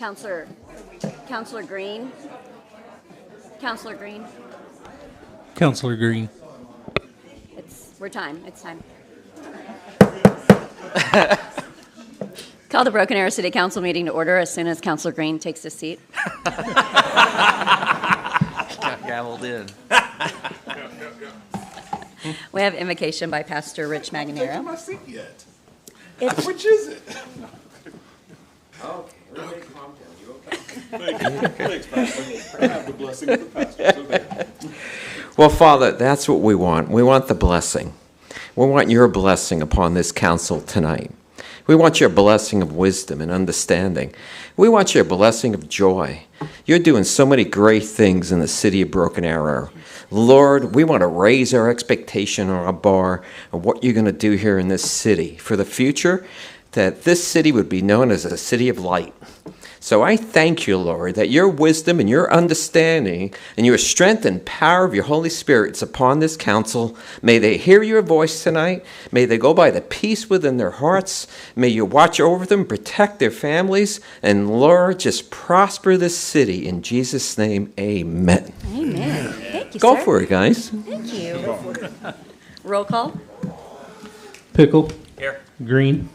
Counselor Green. Counselor Green. Counselor Green. It's time. Call the Broken Arrow City Council meeting to order as soon as Counselor Green takes his seat. Gavelled in. We have invocation by Pastor Rich I haven't Maganero. taken my seat yet. Which is it? Okay, everybody calm down. You okay? Thanks, Pastor. I have the blessing of the pastor. So there. Well, Father, that's what we want. We want the blessing. We want your blessing upon this council tonight. We want your blessing of wisdom and understanding. We want your blessing of joy. You're doing so many great things in the city of Broken Arrow. Lord, we want to raise our expectation on our bar of what you're going to do here in this city for the future, that this city would be known as a city of light. So I thank you, Lord, that your wisdom and your understanding and your strength and power of your Holy Spirit is upon this council. May they hear your voice tonight. May they go by the peace within their hearts. May you watch over them, protect their families, and Lord, just prosper this city. In Jesus' name, amen. Amen. Thank you, Go sir. for it, guys. Thank you. Roll call. Pickle. Here. Green.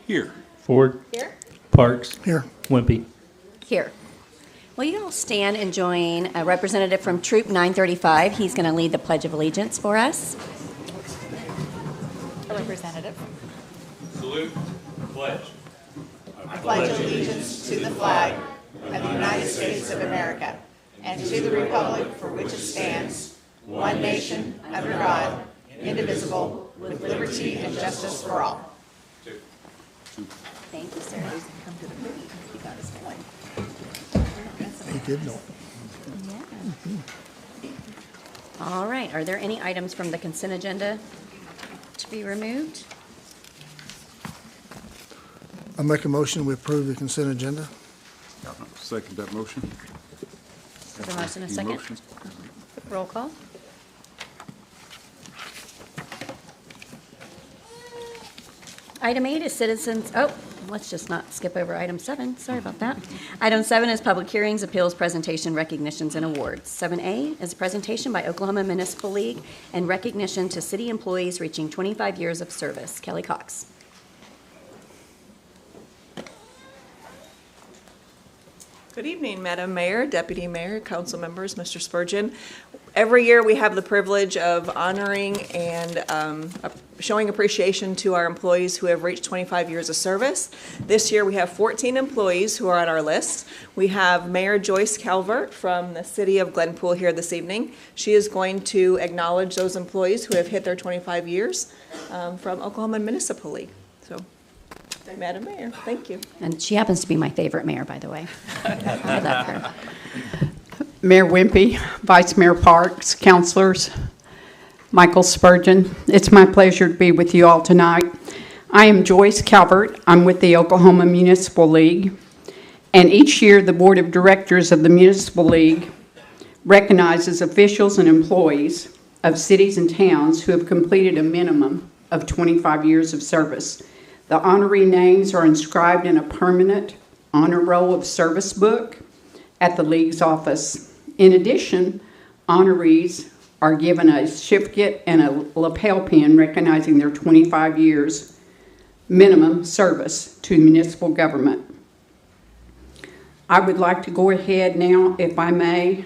Here. Ford. Here. Parks. Here. Wimpy. Here. Will you all stand and join a representative from Troop 935? He's going to lead the Pledge of Allegiance for us. A representative. Salute. Pledge. I pledge allegiance to the flag of the United States of America and to the republic for which it stands, one nation, under God, indivisible, with liberty and justice for all. Thank you, sir. He did know. All right. Are there any items from the consent agenda to be removed? I make a motion, we approve the consent agenda. Second that motion. Is there a motion and a second? Motion. Roll call. Item 8 is citizens, let's just not skip over item 7. Sorry about that. Item 7 is public hearings, appeals, presentation, recognitions, and awards. 7A is a presentation by Oklahoma Municipal League and recognition to city employees reaching 25 years of service. Kelly Cox. Good evening, Madam Mayor, Deputy Mayor, Council members, Mr. Spurgeon. Every year we have the privilege of honoring and showing appreciation to our employees who have reached 25 years of service. This year we have 14 employees who are on our list. We have Mayor Joyce Calvert from the city of Glenpool here this evening. She is going to acknowledge those employees who have hit their 25 years from Oklahoma Municipal League. So, Madam Mayor, thank you. And she happens to be my favorite mayor, by the way. I love her. Mayor Wimpy, Vice Mayor Parks, councilors, Michael Spurgeon, it's my pleasure to be with you all tonight. I am Joyce Calvert. I'm with the Oklahoma Municipal League. And each year, the Board of Directors of the Municipal League recognizes officials and employees of cities and towns who have completed a minimum of 25 years of service. The honoree names are inscribed in a permanent honor roll of service book at the League's office. In addition, honorees are given a certificate and a lapel pin recognizing their 25 years minimum service to municipal government. I would like to go ahead now, if I may,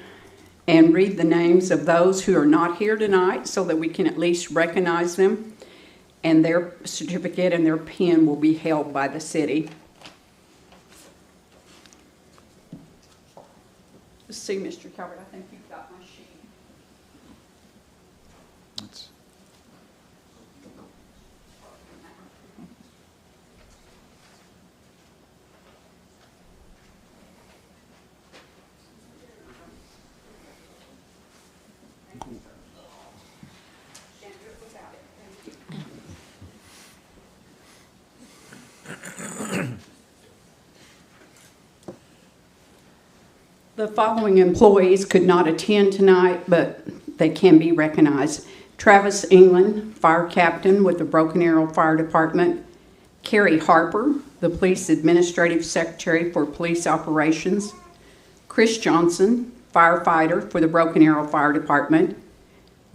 and read the names of those who are not here tonight so that we can at least recognize them, and their certificate and their pin will be held by the city. Let's see, Mr. Calvert, I think you've got my sheet. The following employees could not attend tonight, but they can be recognized. Travis England, fire captain with the Broken Arrow Fire Department. Carrie Harper, the Police Administrative Secretary for Police Operations. Chris Johnson, firefighter for the Broken Arrow Fire Department.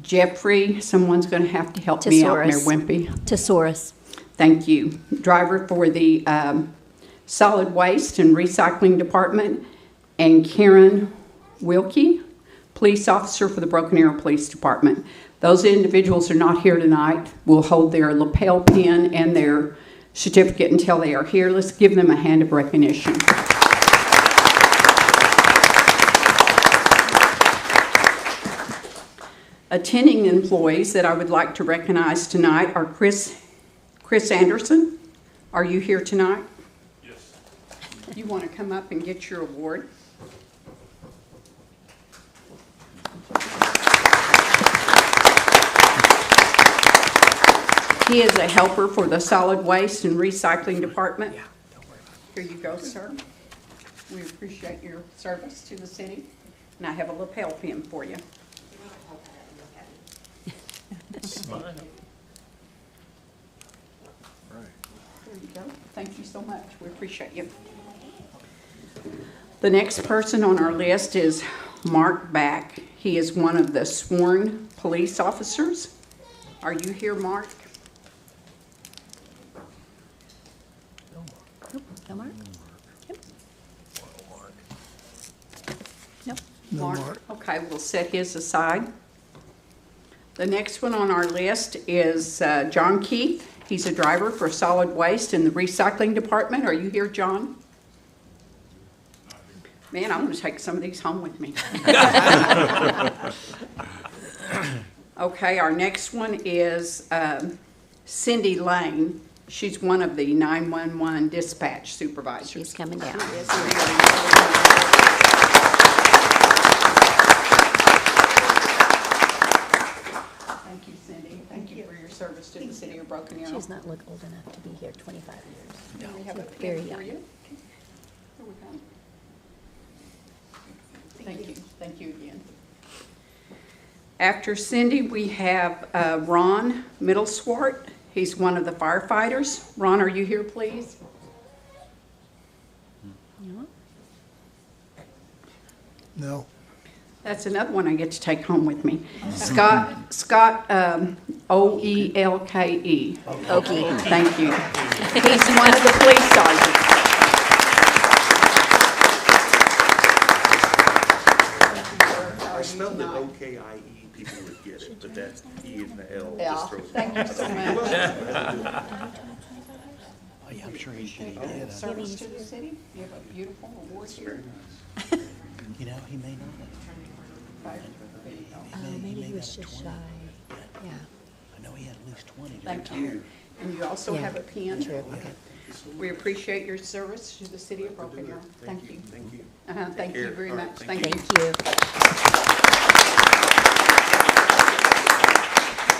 Jeffrey, someone's going to have to help me out, Mayor Tesaurus. Wimpy. Tesaurus. Thank you. Driver for the Solid Waste and Recycling Department. And Karen Wilkie, police officer for the Broken Arrow Police Department. Those individuals are not here tonight. We'll hold their lapel pin and their certificate until they are here. Let's give them a hand of recognition. Attending employees that I would like to recognize tonight are Chris Anderson. Are you here tonight? Yes. You want to come up and get your award? He is a helper for the Solid Waste and Recycling Department. Here you go, sir. We appreciate your service to the city, and I have a lapel pin for you. There you go. Thank you so much. We appreciate you. The next person on our list is Mark Back. He is one of the sworn police officers. Are you here, Mark? No, Mark? Yep. Nope. No Mark. Okay, we'll set his aside. The next one on our list is John Keith. He's a driver for solid waste in the recycling department. Are you here, John? Man, I'm going to take some of these home with me. Okay, our next one is Cindy Lane. She's one of the 911 dispatch supervisors. She's coming down. Thank you, Cindy. Thank you for your service to the city of Broken She Arrow. does not look old enough to be here 25 years. We have a Very pin for young. you. Here we go. Thank you. Thank you again. After Cindy, we have Ron Middleswart. He's one of the firefighters. Ron, are you here, please? No? No. That's another one I get to take home with me. Scott, O-E-L-K-E. Okie. Thank you. He's one of the police sergeants. I spelled it O-K-I-E, people would get it, but that E and the L Yeah, just throws. thank you so much. Oh, yeah, I'm sure he's getting it. Service to the city. You have a beautiful award here. You know, he may not have. Maybe he was just shy. Yeah. I know he had at least 20 to Thank retire. you. And you also Yeah, have a pen. True, okay. We appreciate your service to the city of Broken Arrow. Thank you. Thank you. Thank you care. very All right, much. thank Thank you. Thank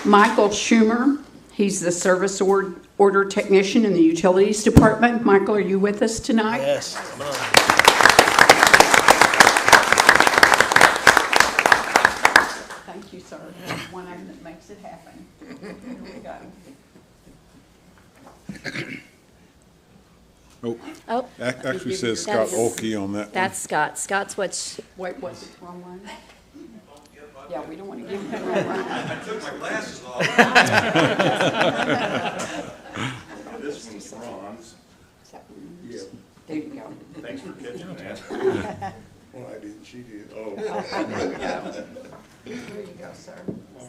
you. Michael Schumer, he's the service order technician in the utilities department. Michael, are you with us tonight? Yes. Come on. Thank you, sir. One of them that makes it happen. Here we go. Oh, Oh, actually says That Scott is- Olkey on that one. that's Scott. Scott's what's, Wait, was it the wrong one? Yeah, we don't want to give him the wrong one. I took my glasses off. This one's bronze. There you go. Thanks for catching that. Well, I didn't, she did. Oh. There you go, sir.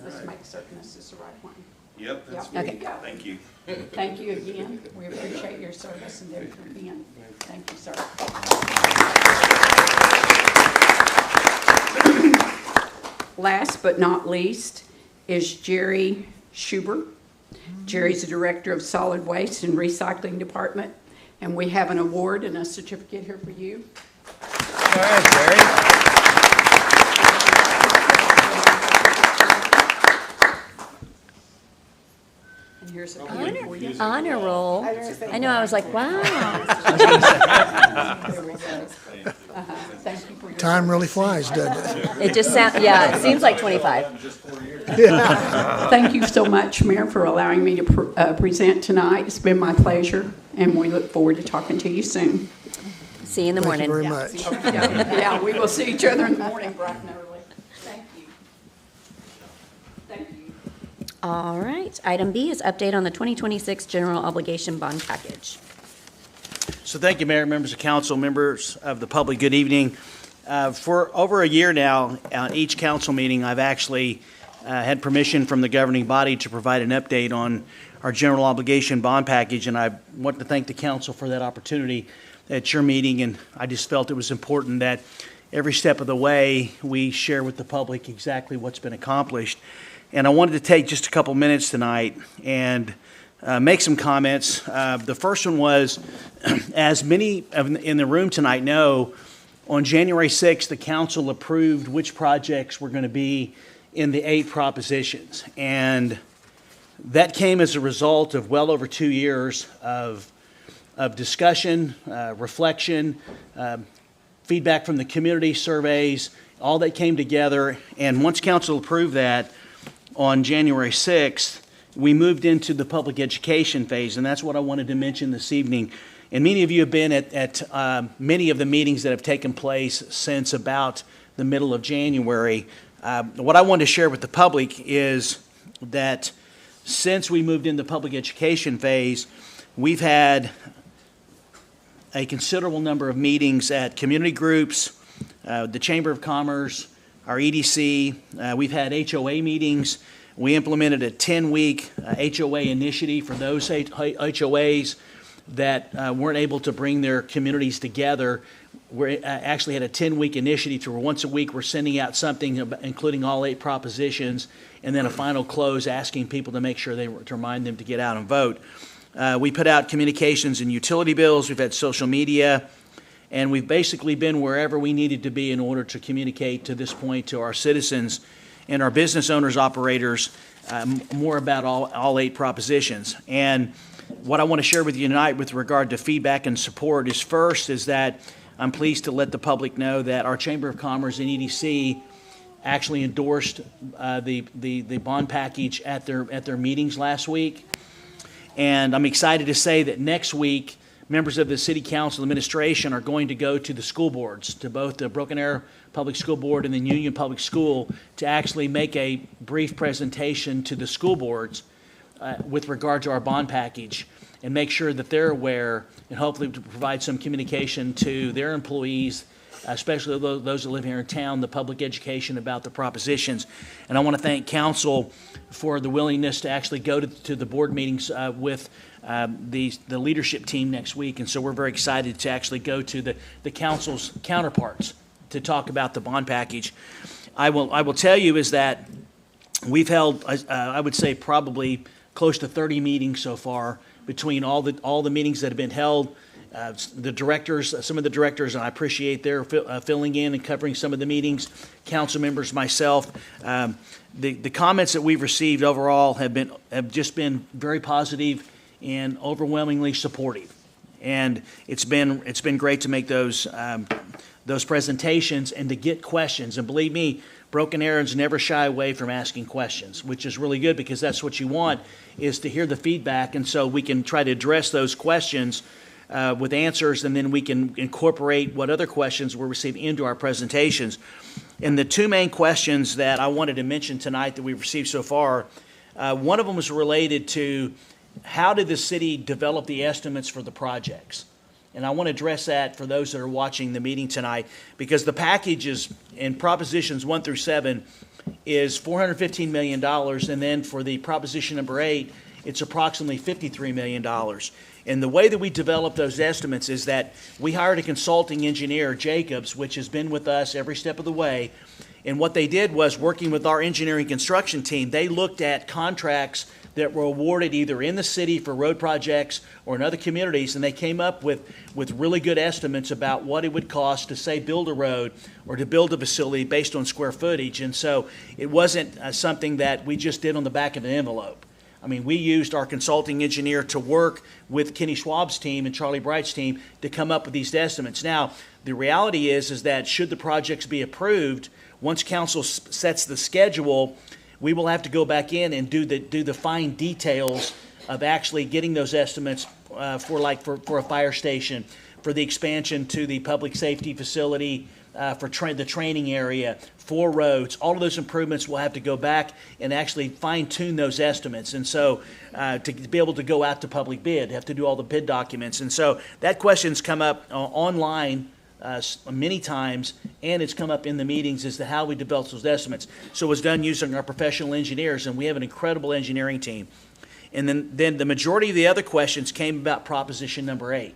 Let's make certain this is the right one. Yep, that's Yeah, me. there you go. Thank you. Thank you again. We appreciate your service and their being. Thank you, sir. Last but not least is Jerry Schubert. Jerry's the Director of Solid Waste and Recycling Department, and we have an award and a certificate here for you. All right, Jerry. And here's a pen for you. honor roll. I know, I was like, wow. Thank you for your Time really flies, doesn't it? It just sounds, yeah, it seems like 25. Thank you so much, Mayor, for allowing me to present tonight. It's been my pleasure, and we look forward to talking to you soon. See you in the Thank you morning. very much. Yeah, we will see each other in the morning, bright and early. Thank you. Thank you. All right. Item B is update on the 2026 general obligation bond package. So thank you, Mayor, members of council, members of the public, good evening. For over a year now, at each council meeting, I've actually had permission from the governing body to provide an update on our general obligation bond package, and I want to thank the council for that opportunity at your meeting, and I just felt it was important that every step of the way we share with the public exactly what's been accomplished. And I wanted to take just a couple minutes tonight and make some comments. The first one was, as many in the room tonight know, on January 6th, the council approved which projects were going to be in the 8 propositions. And that came as a result of well over 2 years of discussion, reflection, feedback from the community, surveys, all that came together. And once council approved that on January 6th, we moved into the public education phase, and that's what I wanted to mention this evening. And many of you have been at many of the meetings that have taken place since about the middle of January. What I want to share with the public is that since we moved into the public education phase, we've had a considerable number of meetings at community groups, the Chamber of Commerce, our EDC. We've had HOA meetings. We implemented a 10-week HOA initiative for those HOAs that weren't able to bring their communities together. We actually had a 10-week initiative where once a week we're sending out something including all 8 propositions, and then a final close asking people to make sure to remind them to get out and vote. We put out communications and utility bills. We've had social media, and we've basically been wherever we needed to be in order to communicate to this point to our citizens and our business owners, operators, more about all 8 propositions. And what I want to share with you tonight with regard to feedback and support is first is that I'm pleased to let the public know that our Chamber of Commerce and EDC actually endorsed the bond package at their meetings last week. And I'm excited to say that next week, members of the City Council administration are going to go to the school boards, to both the Broken Arrow Public School Board and the Union Public School, to actually make a brief presentation to the school boards with regard to our bond package and make sure that they're aware and hopefully to provide some communication to their employees, especially those that live here in town, the public education about the propositions. And I want to thank council for the willingness to actually go to the board meetings with the leadership team next week. And so we're very excited to actually go to the council's counterparts to talk about the bond package. I will tell you is that we've held, I would say, probably close to 30 meetings so far between all the meetings that have been held. The directors, some of the directors, and I appreciate their filling in and covering some of the meetings, council members, myself. The comments that we've received overall have just been very positive and overwhelmingly supportive. And it's been great to make those presentations and to get questions. And believe me, Broken Arrows never shy away from asking questions, which is really good because that's what you want, is to hear the feedback, and so we can try to address those questions with answers, and then we can incorporate what other questions we're receiving into our presentations. And the 2 main questions that I wanted to mention tonight that we've received so far, one of them was related to how did the city develop the estimates for the projects? And I want to address that for those that are watching the meeting tonight, because the package is, in propositions 1 through 7, is $415 million, and then for the proposition number 8, it's approximately $53 million. And the way that we developed those estimates is that we hired a consulting engineer, Jacobs, which has been with us every step of the way. And what they did was, working with our engineering construction team, they looked at contracts that were awarded either in the city for road projects or in other communities, and they came up with really good estimates about what it would cost to, say, build a road or to build a facility based on square footage. And so it wasn't something that we just did on the back of an envelope. I mean, we used our consulting engineer to work with Kenny Schwab's team and Charlie Bright's team to come up with these estimates. Now, the reality is that should the projects be approved, once council sets the schedule, we will have to go back in and do the fine details of actually getting those estimates for a fire station, for the expansion to the public safety facility, for the training area, for roads. All of those improvements will have to go back and actually fine tune those estimates. And so to be able to go out to public bid, have to do all the bid documents. And so that question's come up online many times, and it's come up in the meetings as to how we develop those estimates. So it was done using our professional engineers, and we have an incredible engineering team. And then the majority of the other questions came about proposition number 8.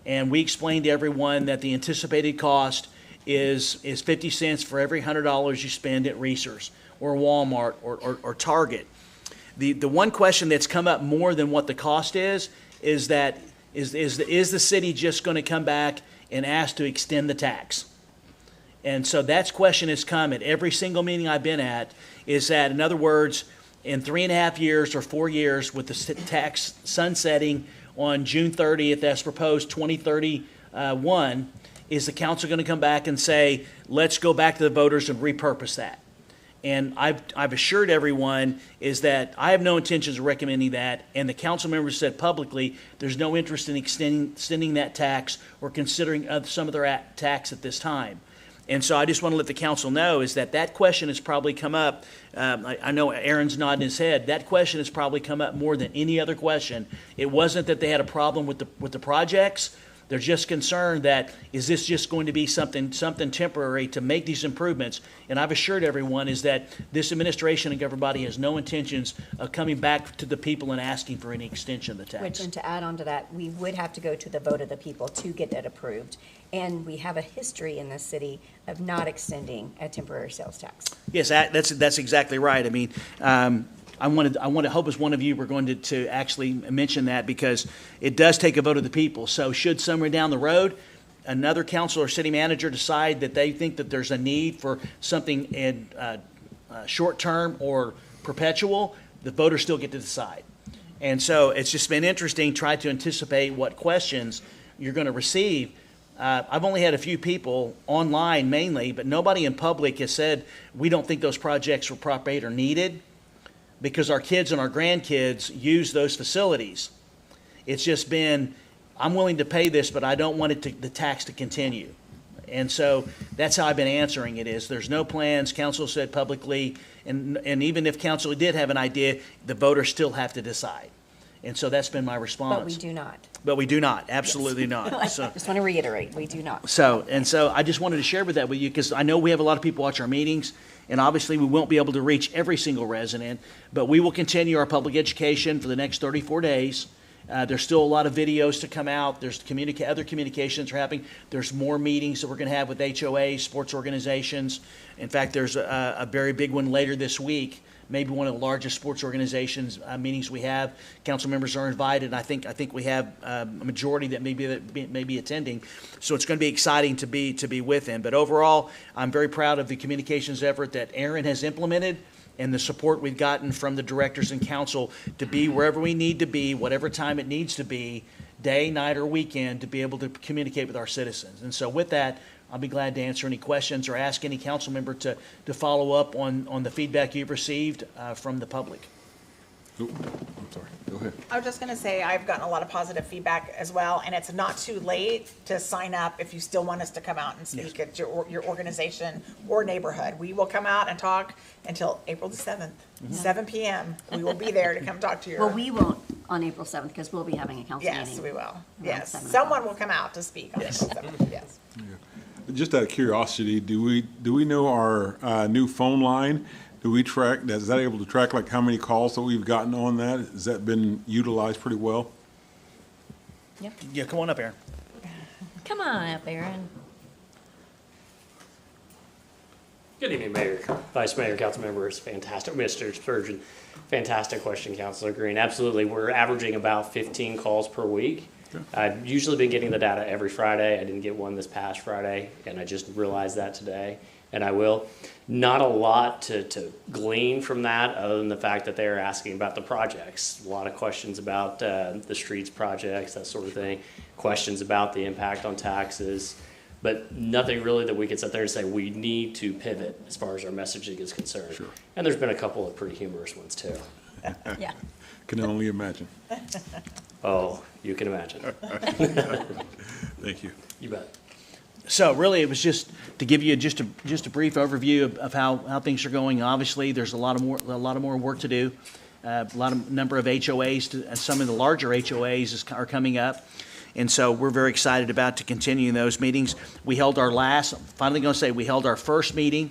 And we explained to everyone that the anticipated cost is 50 cents for every $100 you spend at Reese's or Walmart or Target. The one question that's come up more than what the cost is that is the city just going to come back and ask to extend the tax? And so that question has come at every single meeting I've been at, is that, in other words, in 3.5 years or 4 years with the tax sunsetting on June 30th as proposed 2031, is the council going to come back and say, let's go back to the voters and repurpose that? And I've assured everyone is that I have no intentions of recommending that, and the council members said publicly there's no interest in extending that tax or considering some other tax at this time. And so I just want to let the council know is that question has probably come up. I know Aaron's nodding his head. That question has probably come up more than any other question. It wasn't that they had a problem with the projects. They're just concerned that, is this just going to be something temporary to make these improvements? And I've assured everyone is that this administration and everybody has no intentions of coming back to the people and asking for any extension of the tax. And to add on to that, we would have to go to the vote of the people to get that approved. And we have a history in this city of not extending a temporary sales tax. Yes, that's exactly right. I mean, I want to hope as one of you were going to actually mention that, because it does take a vote of the people. So should somewhere down the road another council or city manager decide that they think that there's a need for something in short term or perpetual, the voters still get to decide. And so it's just been interesting trying to anticipate what questions you're going to receive. I've only had a few people online mainly, but nobody in public has said we don't think those projects for Prop 8 are needed, because our kids and our grandkids use those facilities. It's just been, I'm willing to pay this, but I don't want the tax to continue. And so that's how I've been answering it is, there's no plans, council said publicly, and even if council did have an idea, the voters still have to decide. And so that's been my response. But we do not. But we do not, absolutely not. So, Just want to reiterate, we do not. So I just wanted to share that with you, because I know we have a lot of people watch our meetings, and obviously we won't be able to reach every single resident, but we will continue our public education for the next 34 days. There's still a lot of videos to come out. There's other communications are happening. There's more meetings that we're going to have with HOA, sports organizations. In fact, there's a very big one later this week, maybe one of the largest sports organizations meetings we have. Council members are invited. I think we have a majority that may be attending. So it's going to be exciting to be with them. But overall, I'm very proud of the communications effort that Aaron has implemented, and the support we've gotten from the directors and council to be wherever we need to be, whatever time it needs to be, day, night, or weekend, to be able to communicate with our citizens. And so with that, I'll be glad to answer any questions or ask any council member to follow up on the feedback you've received from the public. Oh, I'm sorry, go ahead. I was just going to say, I've gotten a lot of positive feedback as well, and it's not too late to sign up if you still want us to come out and speak at your organization or neighborhood. We will come out and talk until April the 7th, 7 p.m. We will be there to come talk to you. Well, we won't on April 7th, because we'll be having a council meeting. Yes, we will. around Yes, 7 o'clock. someone will come out to speak on April 7th, yes. Just out of curiosity, do we know our new phone line? Do we track, is that able to track like how many calls that we've gotten on that? Has that been utilized pretty well? Yeah, come on up, Aaron. Come on up, Aaron. Good evening, Mayor, Vice Mayor, council members. Fantastic, Mr. Spurgeon. Fantastic question, Councilor Green. Absolutely, we're averaging about 15 calls per week. I've usually been getting the data every Friday. I didn't get one this past Friday, and I just realized that today, and I will. Not a lot to glean from that, other than the fact that they're asking about the projects. A lot of questions about the streets projects, that sort of thing. Questions about the impact on taxes. but nothing really that we could sit there and say we need to pivot as far as our messaging is concerned. Sure. And there's been a couple of pretty humorous ones too. Yeah. Can only imagine. Oh, you can imagine. Thank you. You bet. So really, it was just to give you just a brief overview of how things are going. Obviously, there's a lot more work to do. A number of HOAs, and some of the larger HOAs are coming up. And so we're very excited about to continue those meetings. We held our we held our first meeting.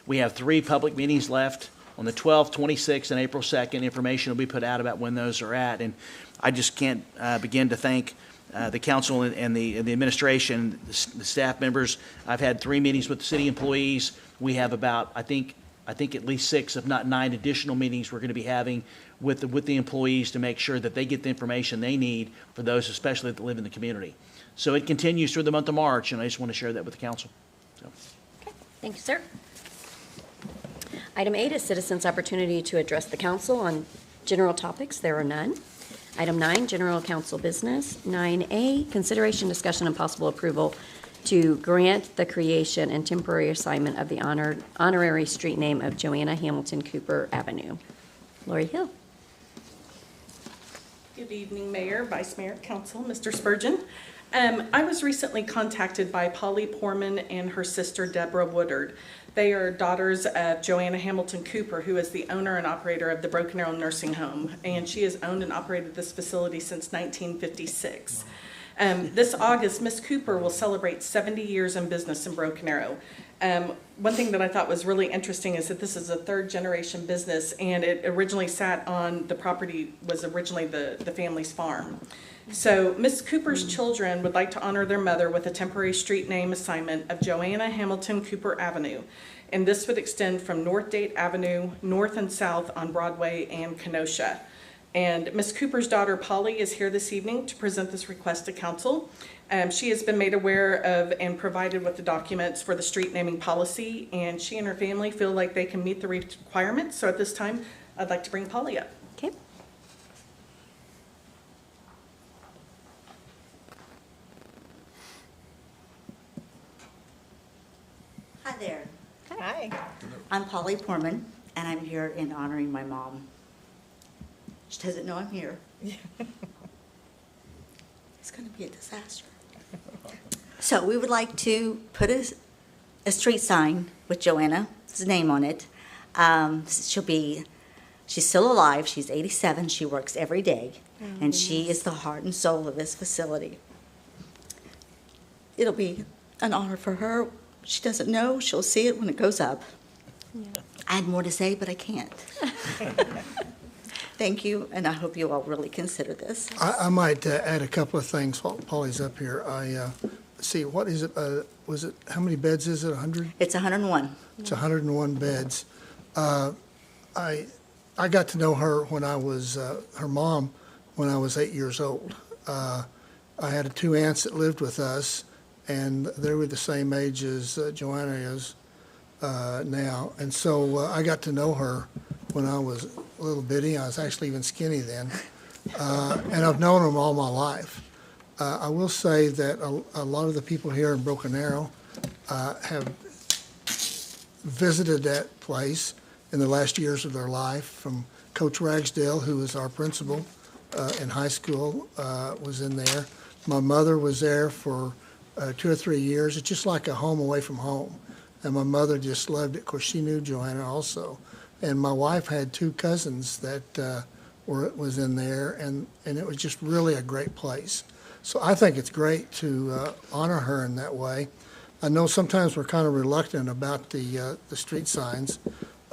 We have 3 public meetings left on the 12th, 26th, and April 2nd. Information will be put out about when those are at. And I just can't begin to thank the council and the administration, the staff members. I've had 3 meetings with the city employees. We have about, I think at least 6, if not 9 additional meetings we're going to be having with the employees to make sure that they get the information they need for those especially that live in the community. So it continues through the month of March, and I just want to share that with the council. So. Okay, thank you, sir. Item 8 is citizens' opportunity to address the council on general topics. There are none. Item 9, general council business. 9A, consideration, discussion, and possible approval to grant the creation and temporary assignment of the honorary street name of Joanna Hamilton Cooper Avenue. Lori Hill. Good evening, Mayor, Vice Mayor, Council, Mr. Spurgeon. I was recently contacted by Polly Poorman and her sister Deborah Woodard. They are daughters of Joanna Hamilton Cooper, who is the owner and operator of the Broken Arrow Nursing Home, and she has owned and operated this facility since 1956. This August, Miss Cooper will celebrate 70 years in business in Broken Arrow. One thing that I thought was really interesting is that this is a 3rd-generation business, and it originally sat on the property, was originally the family's farm. So Miss Cooper's children would like to honor their mother with a temporary street name assignment of Joanna Hamilton Cooper Avenue. And this would extend from North Date Avenue, north and south on Broadway and Kenosha. And Miss Cooper's daughter, Polly, is here this evening to present this request to council. She has been made aware of and provided with the documents for the street naming policy, and she and her family feel like they can meet the requirements. So at this time, I'd like to bring Polly up. Okay. Hi there. Hi. I'm Polly Poorman, and I'm here in honoring my mom. She doesn't know I'm here. It's going to be a disaster. So we would like to put a street sign with Joanna's name on it. She's still alive. She's 87. She works every day, and she is the heart and soul of this facility. It'll be an honor for her. She doesn't know. She'll see it when it goes up. Yeah. I had more to say, but I can't. Thank you, and I hope you all really consider this. I might add a couple of things while Polly's up here. See, what is it, how many beds is it, 100? It's 101. It's 101 beds. I got to know her when I was, her mom, when I was 8 years old. I had 2 aunts that lived with us, and they were the same age as Joanna is now. And so I got to know her when I was a little bitty. I was actually even skinny then. And I've known her all my life. I will say that a lot of the people here in Broken Arrow have visited that place in the last years of their life, from Coach Ragsdale, who was our principal in high school, was in there. My mother was there for 2 or 3 years. It's just like a home away from home. And my mother just loved it. Of course, she knew Joanna also. And my wife had 2 cousins that was in there, and it was just really a great place. So I think it's great to honor her in that way. I know sometimes we're kind of reluctant about the street signs.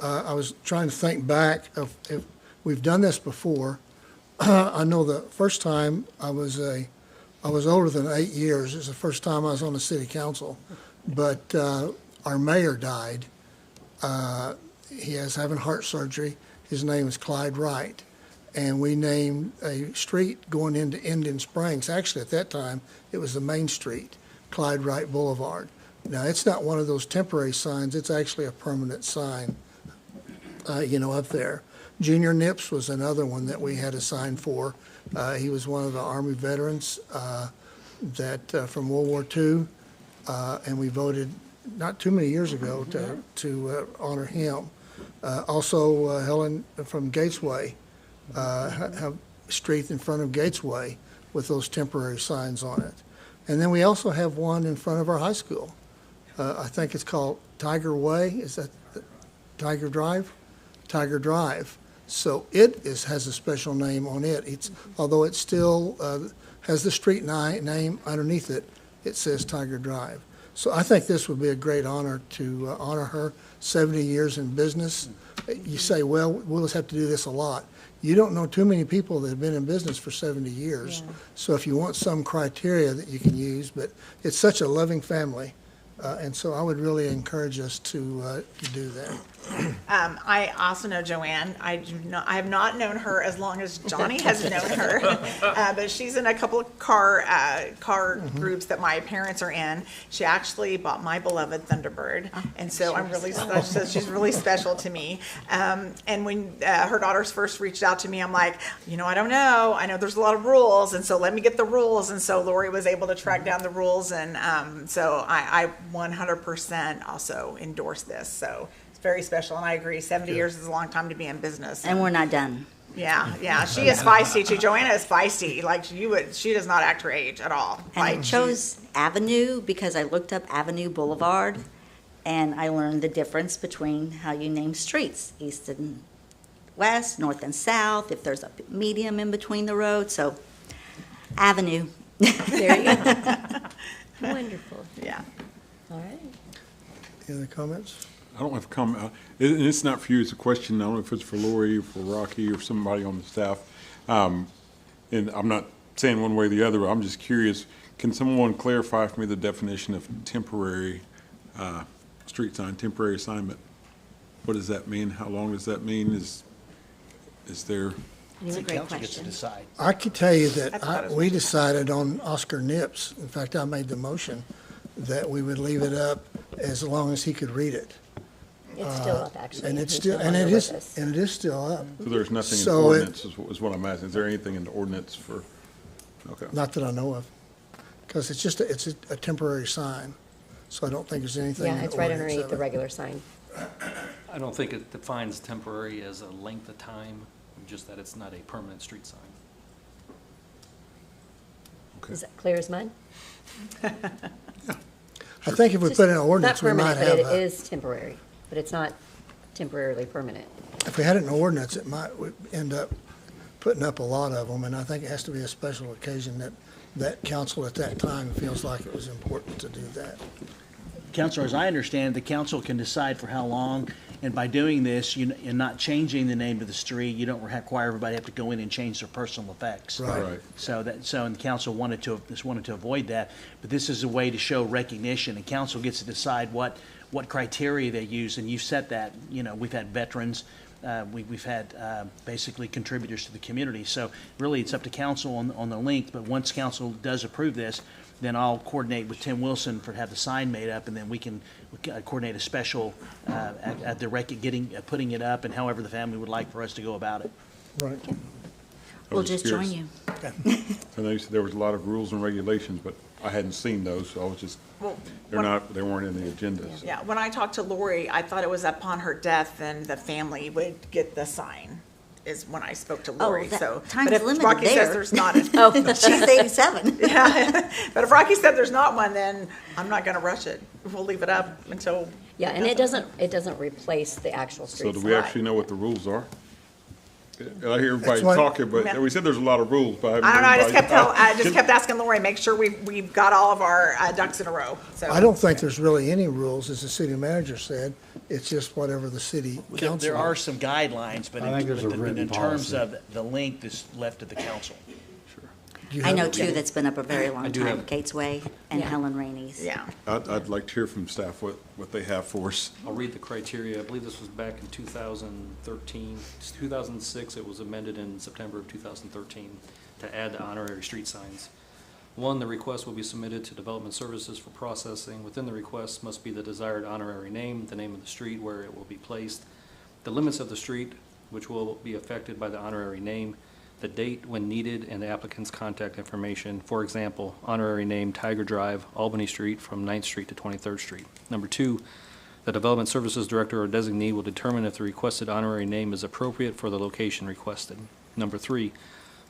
I was trying to think back of if we've done this before. I know the first time I was older than 8 years. It was the first time I was on the city council. But our mayor died. He is having heart surgery. His name is Clyde Wright. And we named a street going into Indian Springs. Actually, at that time, it was the main street, Clyde Wright Boulevard. Now, it's not one of those temporary signs. It's actually a permanent sign, up there. Junior Nips was another one that we had a sign for. He was one of the Army veterans from World War II. and we voted not too many years ago to honor him. Also, Helen from Gatesway, have street in front of Gatesway with those temporary signs on it. And then we also have one in front of our high school. I think it's called Tiger Way. Is that Tiger Drive? Tiger Drive. So it has a special name on it. Although it still has the street name underneath it, it says Tiger Drive. So I think this would be a great honor to honor her, 70 years in business. You say, well, we'll just have to do this a lot. You don't know too many people that have been in business for 70 years. Yeah. So if you want some criteria that you can use, but it's such a loving family. And so I would really encourage us to do that. I also know Joanne. I have not known her as long as Johnny has known her, but she's in a couple of car groups that my parents are in. She actually bought my beloved Thunderbird, and so I'm really so she's really special to me. And when her daughters first reached out to me, I'm like, I don't know. I know there's a lot of rules, and so let me get the rules. And so Lori was able to track down the rules, and so I 100% also endorse this. So it's very special, and I agree. 70 years is a long time to be in business. And we're not done. Yeah. She is feisty too. Joanna is feisty. Like she does not act her age at all. And I Like, chose Avenue because I looked up Avenue Boulevard, and I learned the difference between how you name streets, east and west, north and south, if there's a medium in between the roads. So Avenue. There you go. Wonderful. Yeah. All right. Any other comments? I don't have a comment, and it's not for you, it's a question, I don't know if it's for Lori or for Rocky or somebody on the staff. And I'm not saying one way or the other, but I'm just curious, can someone clarify for me the definition of temporary street sign, temporary assignment? What does that mean? How long does that mean? Is there? It's a great Council gets to question. decide. I could tell you that That's about as we much. decided on Oscar Nips. In fact, I made the motion that we would leave it up as long as he could read it. It's still up, actually. And it's He's still, no and longer it is, with us. and it is still up. So there's nothing in the So it- ordinance is what I'm asking. Is there anything in the ordinance for, okay. Not that I know of, because it's just, it's a temporary sign. So I don't think there's anything in Yeah, the it's right ordinance underneath of the it. regular sign. I don't think it defines temporary as a length of time, just that it's not a permanent street sign. Is that clear as mud? I think if we put in an Not ordinance, we might permanent, have but it a, is temporary, but it's not temporarily permanent. if we had it in an ordinance, it might, we'd end up putting up a lot of them. And I think it has to be a special occasion that council at that time feels like it was important to do that. Counselor, as I understand, the council can decide for how long, and by doing this, and not changing the name of the street, you don't require everybody to have to go in and change their personal effects. Right. So and the council wanted to avoid that, but this is a way to show recognition, and council gets to decide what criteria they use, and you've set that. We've had veterans, we've had basically contributors to the community, so really it's up to council on the length, but once council does approve this, then I'll coordinate with Tim Wilson to have the sign made up, and then we can coordinate a special at the putting it up, and however the family would like for us to go about it. Right. I We'll was just join curious. you. I know you said there was a lot of rules and regulations, but I hadn't seen those, so I was just, Well, they weren't in the agenda. so. Yeah, when I talked to Lori, I thought it was upon her death, then the family would get the sign, is when I spoke to Lori, that so. time's but if limited Rocky says there. there's not, Oh, she's 87. yeah, but if Rocky said there's not one, then I'm not gonna rush it. We'll leave it up until. Yeah, and it doesn't replace the actual So street do sign. we actually know what the rules are? I hear everybody That's what- talking, but we said there's a lot of rules, but I don't know, I just haven't. kept asking Lori, make sure we've got all of our ducks in a row, so. I don't think there's really any rules, as the city manager said. It's just whatever the city council. There are some guidelines, but I think there's a written in terms policy. of the length is left to the council. Do you I have know it? two that's been up a very long do time, have- Gatesway and Yeah. Helen Rainey's. Yeah, I'd like to hear from staff what they have for us. I'll read the criteria. I believe this was back in 2013. It's 2006, it was amended in September of 2013 to add the honorary street signs. 1, the request will be submitted to Development Services for processing. Within the request must be the desired honorary name, the name of the street where it will be placed, the limits of the street, which will be affected by the honorary name, the date when needed, and the applicant's contact information. For example, honorary name Tiger Drive, Albany Street from 9th Street to 23rd Street. Number 2, the Development Services Director or designee will determine if the requested honorary name is appropriate for the location requested. Number 3,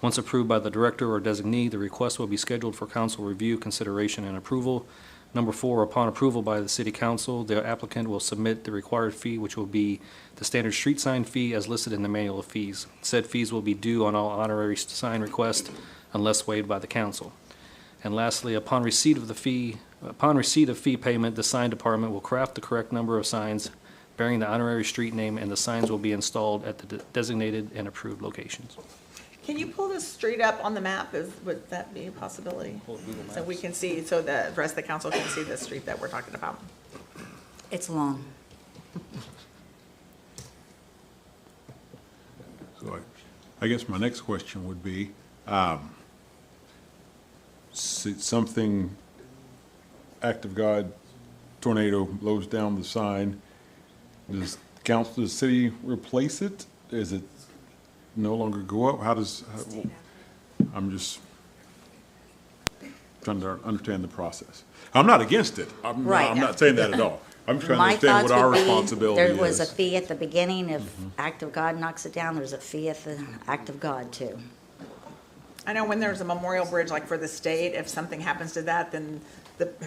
once approved by the Director or designee, the request will be scheduled for council review, consideration, and approval. Number 4, upon approval by the City Council, the applicant will submit the required fee, which will be the standard street sign fee as listed in the manual of fees. Said fees will be due on all honorary sign requests unless waived by the council. And lastly, upon receipt of fee payment, the sign department will craft the correct number of signs bearing the honorary street name, and the signs will be installed at the designated and approved locations. Can you pull this street up on the map? Would that be a possibility? So we can see, so the rest of the council can see the street that we're talking about. It's long. So I guess my next question would be, something, act of God, tornado blows down the sign, does the city replace it? Is it no longer go up? I'm just trying to understand the process. I'm not against it. I'm not saying that at all. I'm trying to My understand what thoughts our would be, responsibility there was a is. fee at the beginning. If act of God knocks it down, there's a fee at the act of God too. I know when there's a memorial bridge, like for the state, if something happens to that, then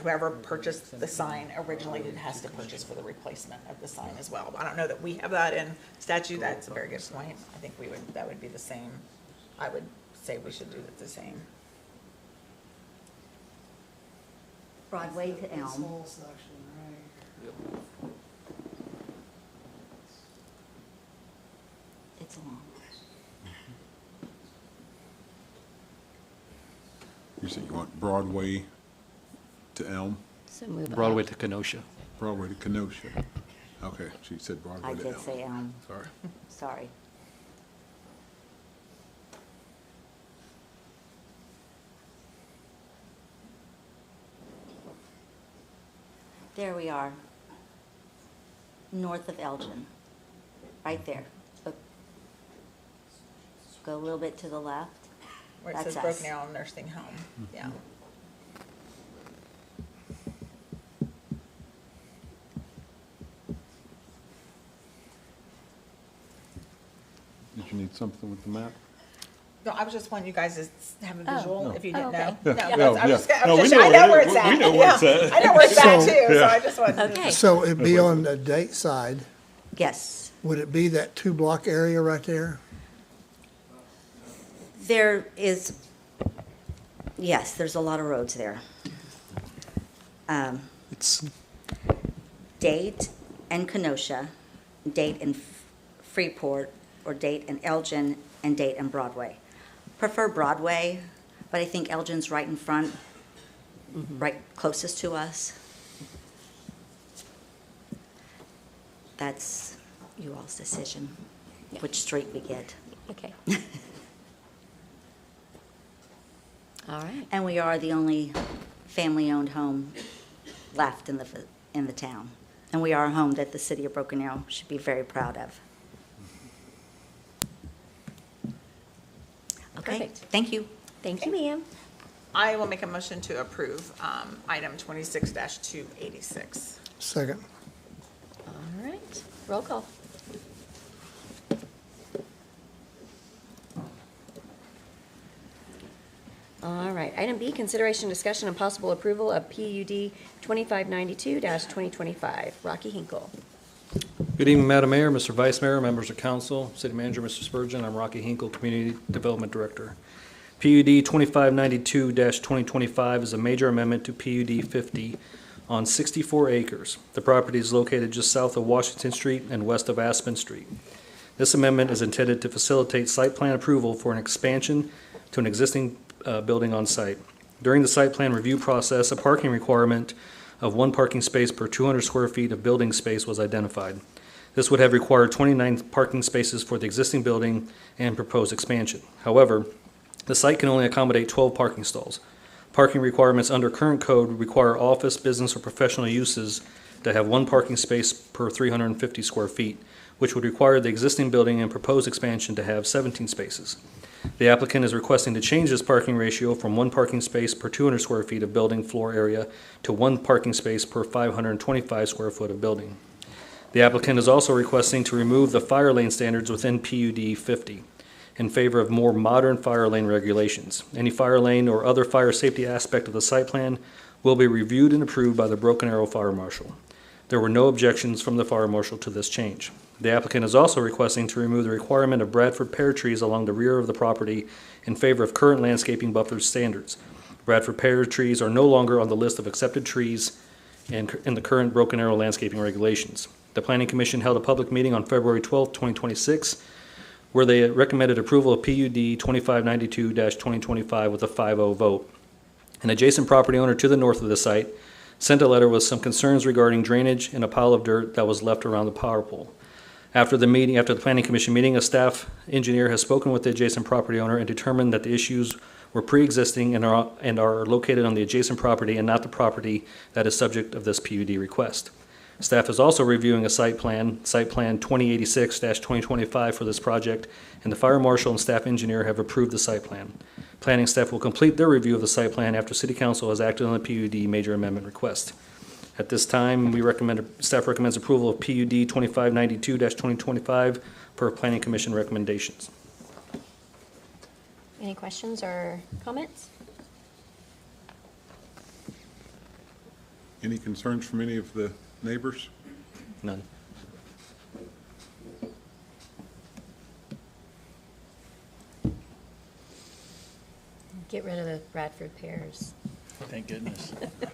whoever purchased the sign originally has to purchase for the replacement of the sign as well. I don't know that we have that in statute. That's a very good point. I think that would be the same. I would say we should do it the same. Broadway to Elm. It's long. You said you want Broadway to Elm? So move on. Broadway to Kenosha. Broadway to Kenosha. Okay, she said Broadway I to did Elm. say Elm. Sorry. Sorry. There we are. North of Elgin. Right there. Go a little bit to the left. Where it That's says us. Broken Arrow Nursing Home. Yeah. Did you need something with the map? No, I was just wanting you guys to have a Oh. visual, if you didn't okay. know. Yeah, No, yeah, I was yeah. just, No, we know I know where where it- it's at. we know where it's Yeah. at. I know where it's at So- too, so I just wanted to. Okay. So it'd be on the date side. Yes. Would it be that 2-block area right there? There is, yes, there's a lot of roads there. It's Date and Kenosha, Date and Freeport, or Date and Elgin, and Date and Broadway. Prefer Broadway, but I think Elgin's right in front, right closest to us. That's you all's decision, which street we get. Okay. All right. And we are the only family-owned home left in the town. And we are a home that the city of Broken Arrow should be very proud of. Okay, Perfect. thank you. Thank you, ma'am. I will make a motion to approve item 26-286. Second. All right. Roll call. All right. Item B, consideration, discussion, and possible approval of PUD 2592-2025. Rocky Hinkle. Good evening, Madam Mayor, Mr. Vice Mayor, members of council, City Manager, Mr. Spurgeon. I'm Rocky Hinkle, Community Development Director. PUD 2592-2025 is a major amendment to PUD 50 on 64 acres. The property is located just south of Washington Street and west of Aspen Street. This amendment is intended to facilitate site plan approval for an expansion to an existing building on site. During the site plan review process, a parking requirement of 1 parking space per 200 square feet of building space was identified. This would have required 29 parking spaces for the existing building and proposed expansion. However, the site can only accommodate 12 parking stalls. Parking requirements under current code require office, business, or professional uses to have 1 parking space per 350 square feet, which would require the existing building and proposed expansion to have 17 spaces. The applicant is requesting to change this parking ratio from 1 parking space per 200 square feet of building floor area to 1 parking space per 525 square foot of building. The applicant is also requesting to remove the fire lane standards within PUD 50 in favor of more modern fire lane regulations. Any fire lane or other fire safety aspect of the site plan will be reviewed and approved by the Broken Arrow Fire Marshal. There were no objections from the Fire Marshal to this change. The applicant is also requesting to remove the requirement of Bradford pear trees along the rear of the property in favor of current landscaping buffer standards. Bradford pear trees are no longer on the list of accepted trees in the current Broken Arrow landscaping regulations. The Planning Commission held a public meeting on February 12, 2026, where they recommended approval of PUD 2592-2025 with a 5-0 vote. An adjacent property owner to the north of the site sent a letter with some concerns regarding drainage and a pile of dirt that was left around the power pole. After the Planning Commission meeting, a staff engineer has spoken with the adjacent property owner and determined that the issues were pre-existing and are located on the adjacent property and not the property that is subject of this PUD request. Staff is also reviewing a site plan 2086-2025 for this project, and the Fire Marshal and staff engineer have approved the site plan. Planning staff will complete their review of the site plan after City Council has acted on the PUD major amendment request. At this time, staff recommends approval of PUD 2592-2025 per Planning Commission recommendations. Any questions or comments? Any concerns from any of the neighbors? None. Get rid of the Bradford pears. Thank goodness. It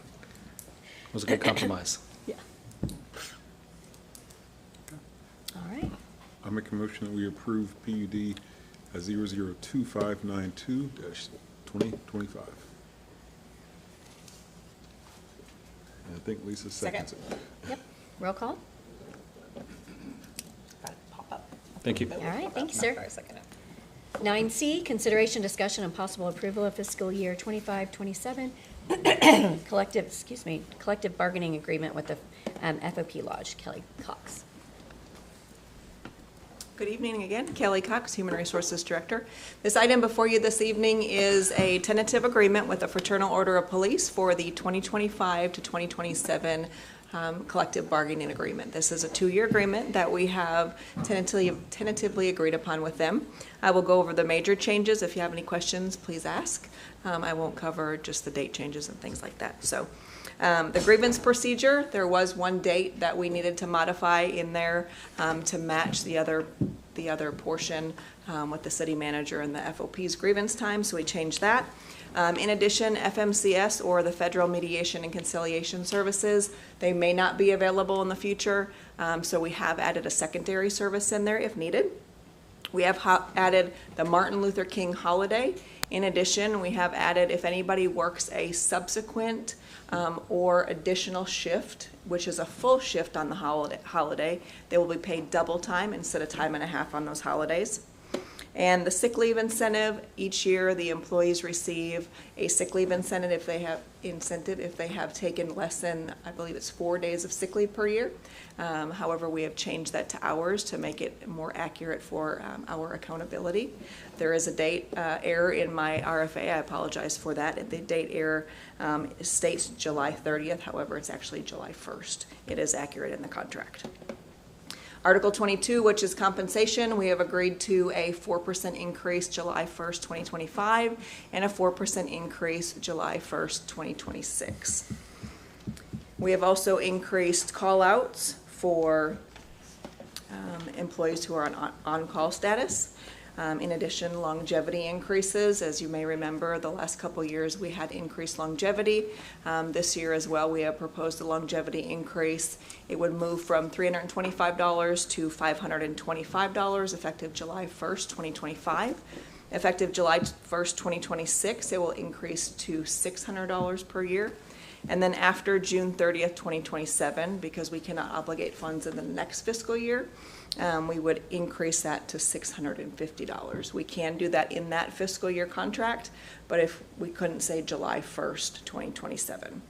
was a good compromise. Yeah. All right. I make a motion that we approve PUD 0025592-2025. And I think Lisa seconds it. Yep. Roll call. Thank you. All right, thank you, sir. 9C, consideration, discussion, and possible approval of fiscal year 25-27 collective bargaining agreement with the FOP Lodge. Kelly Cox. Good evening again. Kelly Cox, Human Resources Director. This item before you this evening is a tentative agreement with the Fraternal Order of Police for the 2025 to 2027 collective bargaining agreement. This is a 2-year agreement that we have tentatively agreed upon with them. I will go over the major changes. If you have any questions, please ask. I won't cover just the date changes and things like that. So the grievance procedure, there was one date that we needed to modify in there to match the other portion with the city manager and the FOP's grievance time, so we changed that. In addition, FMCS, or the Federal Mediation and Conciliation Services, they may not be available in the future, so we have added a secondary service in there if needed. We have added the Martin Luther King holiday. In addition, we have added if anybody works a subsequent or additional shift, which is a full shift on the holiday, they will be paid double time instead of time and a half on those holidays. And the sick leave incentive, each year the employees receive a sick leave incentive if they have taken less than, I believe it's 4 days of sick leave per year. However, we have changed that to hours to make it more accurate for our accountability. There is a date error in my RFA. I apologize for that. The date error states July 30th. However, it's actually July 1st. It is accurate in the contract. Article 22, which is compensation, we have agreed to a 4% increase July 1st, 2025, and a 4% increase July 1st, 2026. We have also increased call-outs for employees who are on on-call status. In addition, longevity increases. As you may remember, the last couple years we had increased longevity. This year as well, we have proposed a longevity increase. It would move from $325 to $525 effective July 1st, 2025. Effective July 1st, 2026, it will increase to $600 per year. And then after June 30th, 2027, because we cannot obligate funds in the next fiscal year, we would increase that to $650. We can do that in that fiscal year contract, but if we couldn't say July 1st, 2027.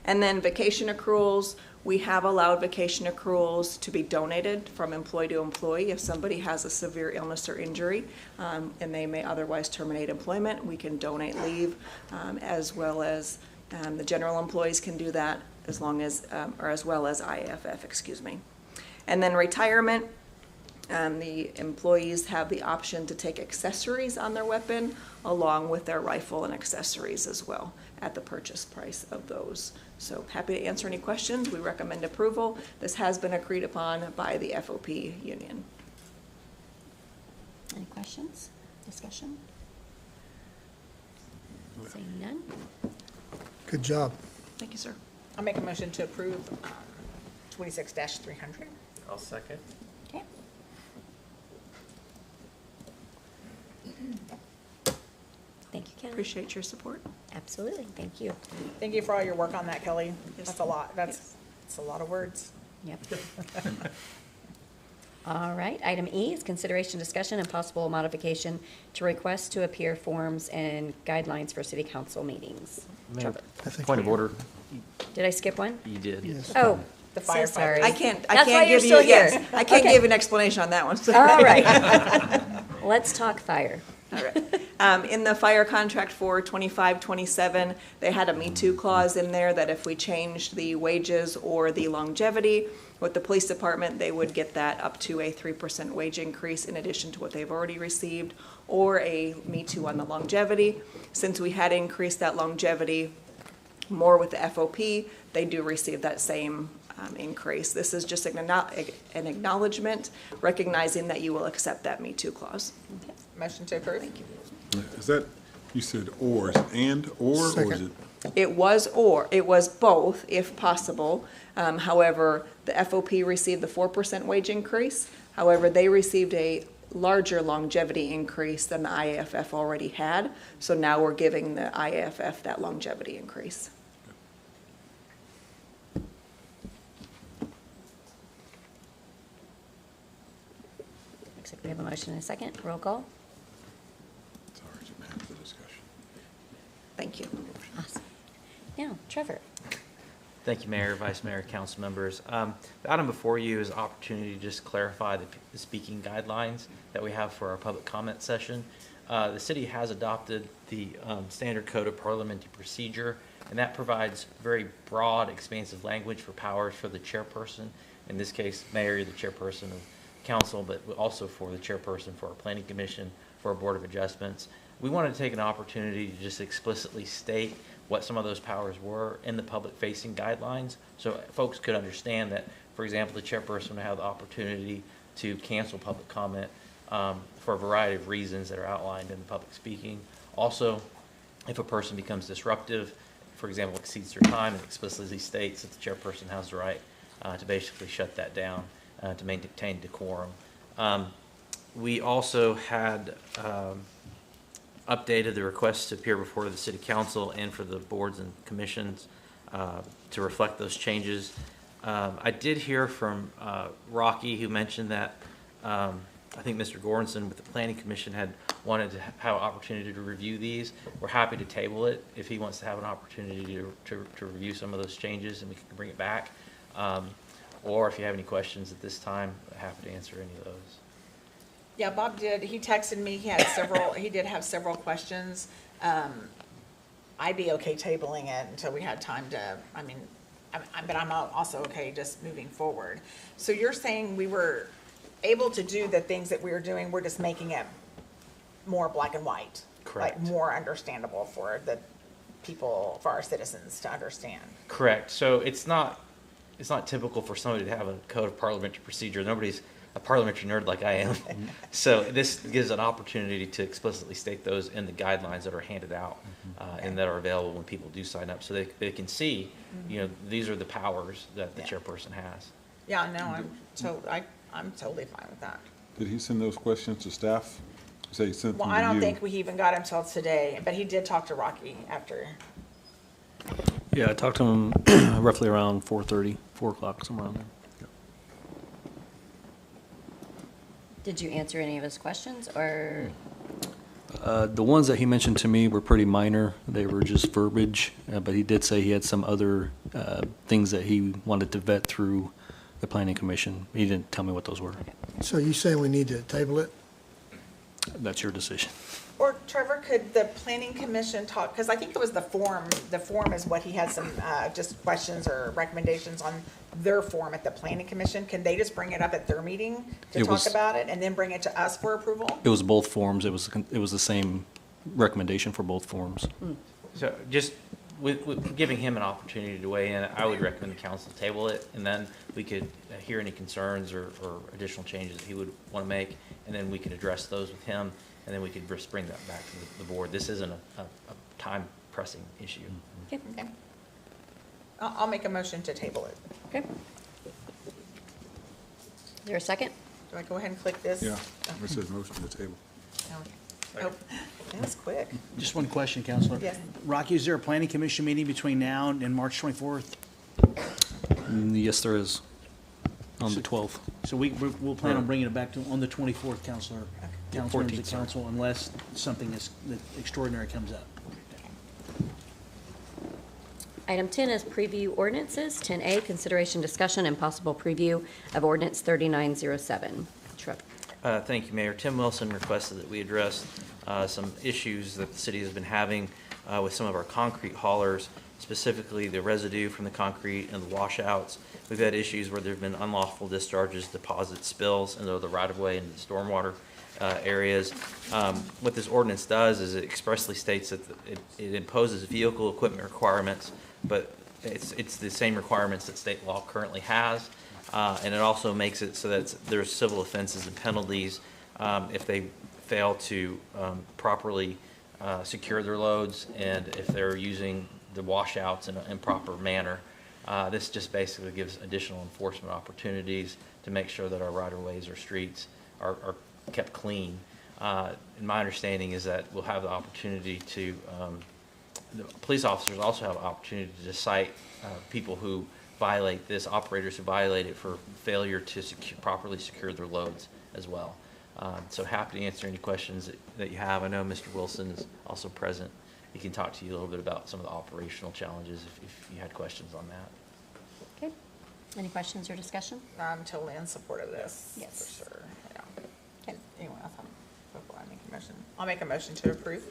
And then vacation accruals, We have allowed vacation accruals to be donated from employee to employee. If somebody has a severe illness or injury, and they may otherwise terminate employment, we can donate leave, as well as the general employees can do that, as long as, or as well as IAFF, excuse me. And then retirement, the employees have the option to take accessories on their weapon along with their rifle and accessories as well at the purchase price of those. So happy to answer any questions. We recommend approval. This has been agreed upon by the FOP union. Any questions, discussion? Seeing none? Good job. Thank you, sir. I'll make a motion to approve 26-300. I'll second. Okay. Thank you, Kelly. Appreciate your support. Absolutely, thank you. Thank you for all your work on that, Kelly. That's a lot. That's a lot of words. Yep. All right, item E is consideration, discussion, and possible modification to request to appear forms and guidelines for city council meetings. Mayor, Trevor. point of order. Did I skip one? You did. Yes. Oh, The so firefighters. sorry. I can't That's why give you're you, still here. yes, I can't Okay. give an explanation on that one. All right. Let's talk fire. All right. In the fire contract for 25-27, they had a Me Too clause in there that if we changed the wages or the longevity with the police department, they would get that up to a 3% wage increase in addition to what they've already received, or a Me Too on the longevity. Since we had increased that longevity more with the FOP, they do receive that same increase. This is just an acknowledgement, recognizing that you will accept that Me Too clause. Motion to approve. Thank you. Is that, you said or, or is Second. it? It was both, if possible. However, the FOP received the 4% wage increase. However, they received a larger longevity increase than the IAFF already had. So now we're giving the IAFF that longevity increase. Looks like we have a motion and a second. Roll call. Sorry, didn't have the discussion. Thank you. Awesome. Now, Trevor. Thank you, Mayor, Vice Mayor, council members. The item before you is an opportunity to just clarify the speaking guidelines that we have for our public comment session. The city has adopted the Standard Code of Parliamentary Procedure, and that provides very broad, expansive language for powers for the chairperson. In this case, Mayor, you're the chairperson of council, but also for the chairperson for our planning commission, for our board of adjustments. We wanted to take an opportunity to just explicitly state what some of those powers were in the public-facing guidelines, so folks could understand that, for example, the chairperson would have the opportunity to cancel public comment for a variety of reasons that are outlined in the public speaking. Also, if a person becomes disruptive, for example, exceeds their time, and explicitly states that the chairperson has the right to basically shut that down to maintain decorum. We also had updated the request to appear before the city council and for the boards and commissions to reflect those changes. I did hear from Rocky, who mentioned that I think Mr. Goranson with the planning commission had wanted to have an opportunity to review these. We're happy to table it if he wants to have an opportunity to review some of those changes, and we can bring it back. Or if you have any questions at this time, happy to answer any of those. Yeah, Bob did. He texted me. He had several, he did have several questions. I'd be okay tabling it until we had time to, I mean, but I'm also okay just moving forward. So you're saying we were able to do the things that we were doing, we're just making it more black and white? Correct. Like more understandable for the people, for our citizens to understand? Correct. So it's not typical for somebody to have a code of parliamentary procedure. Nobody's a parliamentary nerd like I am. So this gives an opportunity to explicitly state those in the guidelines that are handed out and that are available when people do sign up, so they can see, you know, these are the powers that the chairperson has. Yeah, no, I'm totally fine with that. Did he send those questions to staff? Say he sent them Well, to I don't you? think we even got him till today, but he did talk to Rocky after. Yeah, I talked to him roughly around 4:30, 4 o'clock, somewhere around there. Did you answer any of his questions, or? The ones that he mentioned to me were pretty minor. They were just verbiage, but he did say he had some other things that he wanted to vet through the planning commission. He didn't tell me what those were. So you saying we need to table it? That's your decision. Or Trevor, could the planning commission talk, because I think it was the form is what he had some, just questions or recommendations on their form at the planning commission. Can they just bring it up at their meeting to talk about it and then bring it to us for approval? It was both forms. It was the same recommendation for both forms. So just with giving him an opportunity to weigh in, I would recommend the council table it, and then we could hear any concerns or additional changes that he would want to make, and then we could address those with him, and then we could just bring that back to the board. This isn't a time-pressing issue. Okay. Okay. I'll make a motion to table it. Okay. Is there a second? Do I go ahead and click this? Yeah, it says motion to table. Oh, that was quick. Just one question, Counselor. Yes. Rocky, is there a planning commission meeting between now and March 24th? Yes, there is, on the 12th. So we'll plan on bringing it back on the 24th, Counselor, Council members 14th, of sorry. council, unless something extraordinary comes up. Item 10 is preview ordinances. 10A, consideration, discussion, and possible preview of ordinance 3907. Trevor. Thank you, Mayor. Tim Wilson requested that we address some issues that the city has been having with some of our concrete haulers, specifically the residue from the concrete and the washouts. We've had issues where there have been unlawful discharges, deposits, spills into the right-of-way and the stormwater areas. What this ordinance does is it expressly states that it imposes vehicle equipment requirements, but it's the same requirements that state law currently has. And it also makes it so that there's civil offenses and penalties if they fail to properly secure their loads and if they're using the washouts in an improper manner. This just basically gives additional enforcement opportunities to make sure that our right-of-ways or streets are kept clean. And my understanding is that we'll have the opportunity to, the police officers also have an opportunity to cite people who violate this, operators who violate it for failure to properly secure their loads as well. So happy to answer any questions that you have. I know Mr. Wilson is also present. He can talk to you a little bit about some of the operational challenges if you had questions on that. Okay. Any questions or discussion? I'm totally in support of this. Yes. For sure. Yeah. Okay. Anyone else before I make a motion? I'll make a motion to approve.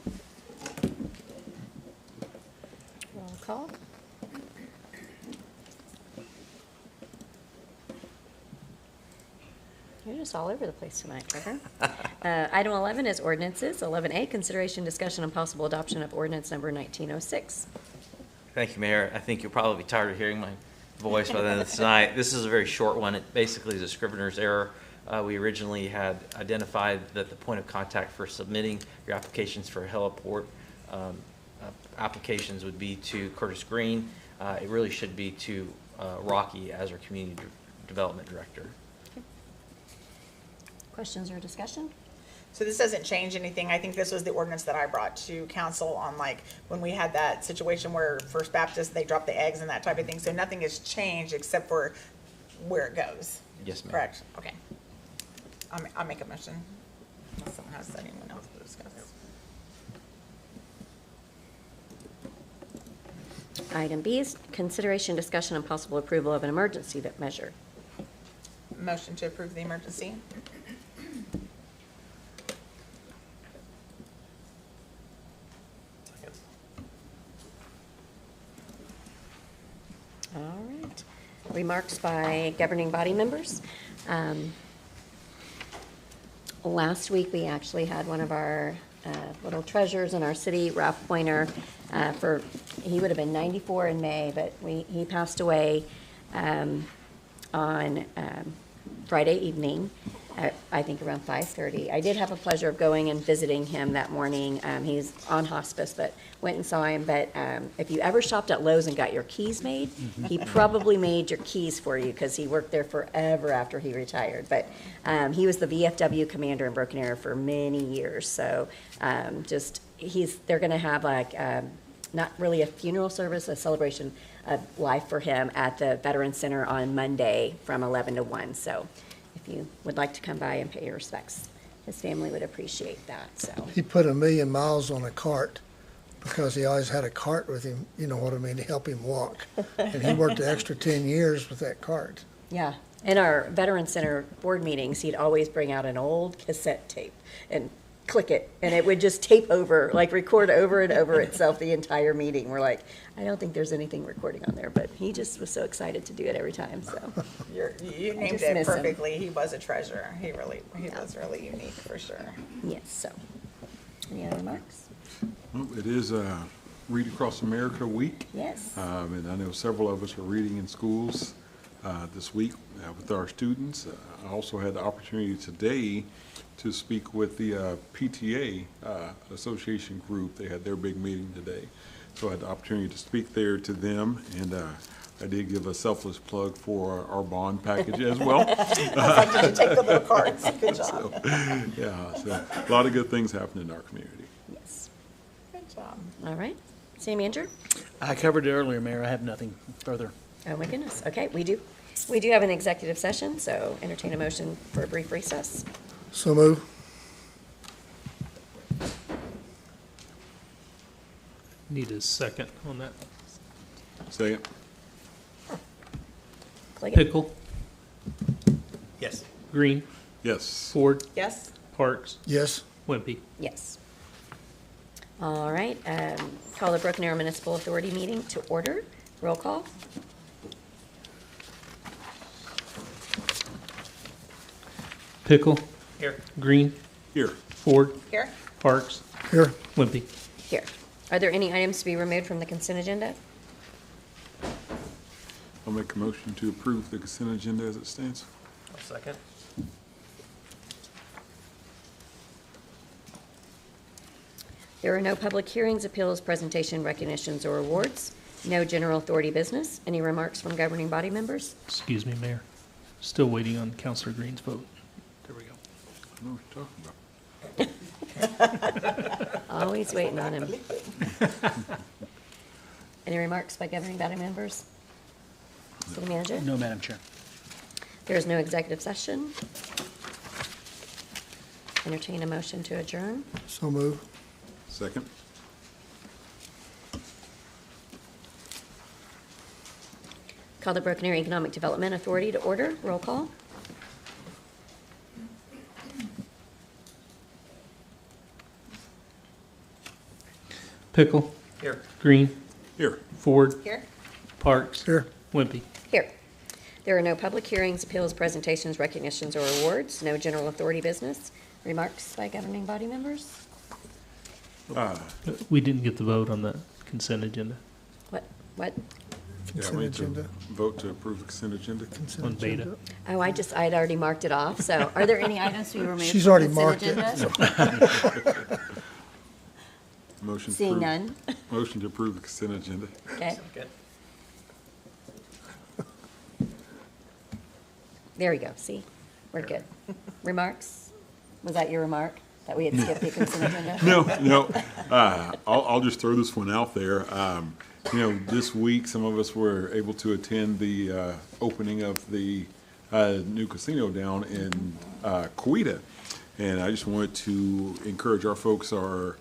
Roll call. You're just all over the place tonight, Trevor. Item 11 is ordinances. 11A, consideration, discussion, and possible adoption of ordinance number 1906. Thank you, Mayor. I think you'll probably be tired of hearing my voice by the end of tonight. This is a very short one. It basically is a scrivener's error. We originally had identified that the point of contact for submitting your applications for heliport applications would be to Curtis Green. It really should be to Rocky as our community development director. Questions or discussion? So this doesn't change anything. I think this was the ordinance that I brought to council on, like, when we had that situation where First Baptist, they dropped the eggs and that type of thing. So nothing has changed except for where it goes. Yes, ma'am. Correct? Okay. I'll make a motion. Unless someone has anyone else to discuss. Item B is consideration, discussion, and possible approval of an emergency measure. Motion to approve the emergency. All right. Remarks by governing body members. Last week, we actually had one of our little treasures in our city, Ralph Pointer, he would have been 94 in May, but he passed away on Friday evening, I think around 5:30. I did have a pleasure of going and visiting him that morning. He's on hospice, but went and saw him. But if you ever shopped at Lowe's and got your keys made, he probably made your keys for you because he worked there forever after he retired. But he was the VFW commander in Broken Arrow for many years. So they're going to have like not really a funeral service, a celebration of life for him at the Veterans Center on Monday from 11 to 1. So if you would like to come by and pay your respects, his family would appreciate that, so. He put 1,000,000 miles on a cart because he always had a cart with him, you know what I mean, to help him walk. And he worked the extra 10 years with that cart. Yeah, in our Veteran Center board meetings, he'd always bring out an old cassette tape and click it, and it would just tape over, like record over and over itself the entire meeting. We're like, I don't think there's anything recording on there, but he just was so excited to do it every time, so. You I named just it miss him. perfectly. He was a treasure. He was really unique, for sure. Yes, so. Any other remarks? Well, it is Read Across America Week. Yes. And I know several of us are reading in schools this week with our students. I also had the opportunity today to speak with the PTA Association group. They had their big meeting today. So I had the opportunity to speak there to them, and I did give a selfless plug for our bond package as well. Did you take the little cards? Good job. So a lot of good things happen in our community. Yes. Good job. All right. City Manager? I covered it earlier, Mayor. I have nothing further. Oh, my goodness. Okay, we do have an executive session, so entertain a motion for a brief recess. So move. Need a second on that. Second. Click it. Pickle, Yes. Green, Yes. Ford, Yes? Parks, Yes. Wimpy. Yes. All right, call the Broken Arrow Municipal Authority meeting to order. Roll call. Pickle, Here. Green, Here. Ford, Here? Parks, Here. Wimpy. Here. Are there any items to be removed from the consent agenda? I'll make a motion to approve the consent agenda as it stands. I'll second. There are no public hearings, appeals, presentation, recognitions, or awards. No general authority business. Any remarks from governing body members? Excuse me, Mayor. Still waiting on Councilor Green's vote. There we go. I know what you're talking about. Always waiting on him. Any remarks by governing body members? City Manager? No, Madam Chair. There is no executive session. Entertain a motion to adjourn. So move. Second. Call the Broken Arrow Economic Development Authority to order. Roll call. Pickle, Here. Green, Here. Ford, Here? Parks, Here. Wimpy. Here. There are no public hearings, appeals, presentations, recognitions, or awards. No general authority business. Remarks by governing body members? We didn't get the vote on the consent agenda What? What? Yeah, Consent we need to agenda. vote to approve the consent agenda. Consent on beta. agenda. Oh, I'd already marked it off. So are there any items to be removed? She's from already consent marked it. agenda? Motion. to Seeing approve- none. Motion to approve the consent agenda. Okay. Good. There we go. See? We're good. Remarks? Was that your remark? That we had skipped the consent agenda? No. I'll just throw this one out there. This week, some of us were able to attend the opening of the new casino down in Coweta. And I just wanted to encourage our folks, our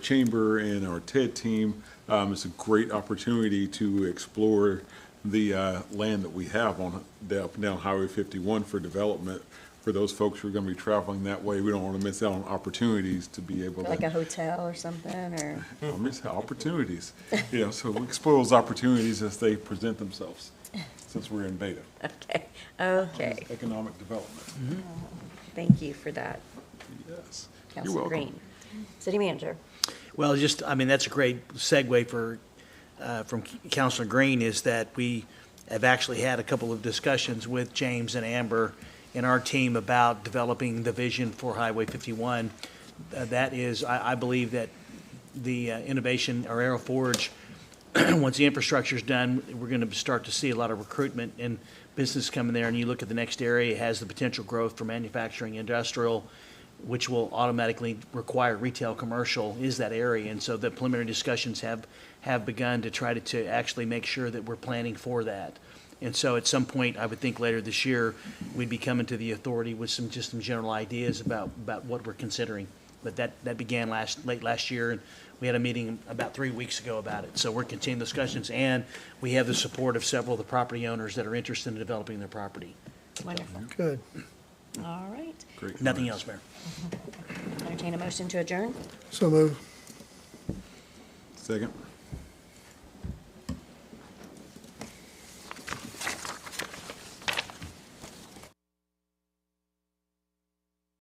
chamber and our TED team. It's a great opportunity to explore the land that we have on down Highway 51 for development. For those folks who are going to be traveling that way, we don't want to miss out on opportunities to be able to. Like a hotel or something, or? Don't miss opportunities. So we explore those opportunities as they present themselves, since we're in beta. Okay. Economic development. Thank you for that, Yes. You're Councilor welcome. Green. City Manager? Well, that's a great segue from Councilor Green, is that we have actually had a couple of discussions with James and Amber and our team about developing the vision for Highway 51. That is, I believe that the innovation, or Aero Forge, once the infrastructure is done, we're going to start to see a lot of recruitment and business coming there. And you look at the next area, it has the potential growth for manufacturing, industrial, which will automatically require retail commercial, is that area. And so the preliminary discussions have begun to try to actually make sure that we're planning for that. And so at some point, I would think later this year, we'd be coming to the authority with some general ideas about what we're considering. But that began late last year, and we had a meeting about 3 weeks ago about it. So we're continuing discussions, and we have the support of several of the property owners that are interested in developing their property. Wonderful. Good. All right. Great Nothing comments. else, Mayor. Entertain a motion to adjourn. So move. Second.